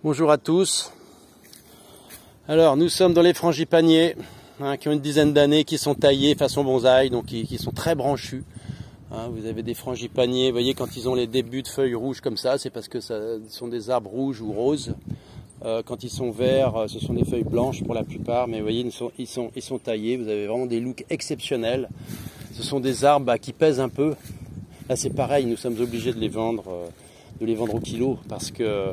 Bonjour à tous. Alors nous sommes dans les frangipaniers qui ont une dizaine d'années, qui sont taillés façon bonsaï, donc qui sont très branchus. Vous avez des frangipaniers, vous voyez quand ils ont les débuts de feuilles rouges comme ça, c'est parce que ce sont des arbres rouges ou roses. Quand ils sont verts, ce sont des feuilles blanches pour la plupart, mais vous voyez ils sont taillés, vous avez vraiment des looks exceptionnels. Ce sont des arbres qui pèsent un peu. Là c'est pareil, nous sommes obligés de les vendre au kilo parce que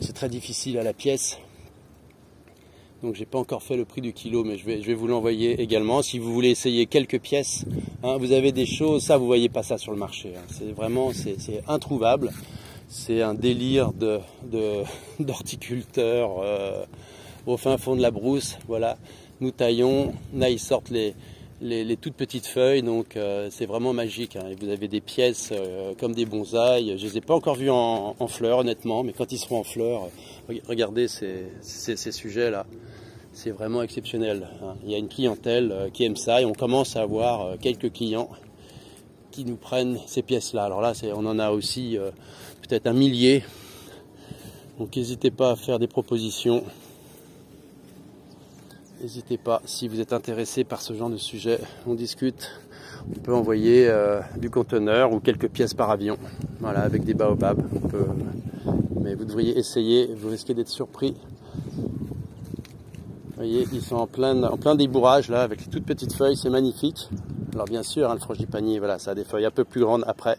c'est très difficile à la pièce. Donc j'ai pas encore fait le prix du kilo, mais je vais vous l'envoyer également. Si vous voulez essayer quelques pièces, vous avez des choses, ça vous voyez pas ça sur le marché. C'est vraiment c'est introuvable. C'est un délire d'horticulteur au fin fond de la brousse. Voilà, nous taillons, là ils sortent les toutes petites feuilles, donc c'est vraiment magique. Et vous avez des pièces comme des bonsaïs. Je les ai pas encore vus en fleurs honnêtement, mais quand ils seront en fleurs, regardez ces sujets là. C'est vraiment exceptionnel. Il y a une clientèle qui aime ça et on commence à avoir quelques clients qui nous prennent ces pièces-là. Alors là, on en a aussi peut-être 1 millier. Donc n'hésitez pas à faire des propositions. N'hésitez pas, si vous êtes intéressé par ce genre de sujet, on discute. On peut envoyer du conteneur ou quelques pièces par avion. Voilà, avec des baobabs. Mais vous devriez essayer, vous risquez d'être surpris. Vous voyez, ils sont en plein débourrage là, avec les toutes petites feuilles, c'est magnifique. Alors bien sûr, le frangipanier, voilà, ça a des feuilles un peu plus grandes après.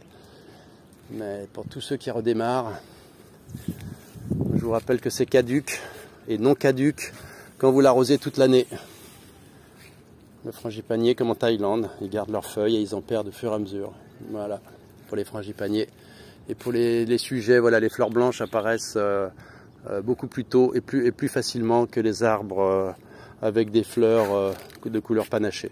Mais pour tous ceux qui redémarrent, je vous rappelle que c'est caduc et non caduc quand vous l'arrosez toute l'année. Le frangipanier, comme en Thaïlande, ils gardent leurs feuilles et ils en perdent au fur et à mesure. Voilà, pour les frangipaniers. Et pour les sujets, voilà, les fleurs blanches apparaissent beaucoup plus tôt et plus facilement que les arbres avec des fleurs de couleur panachée.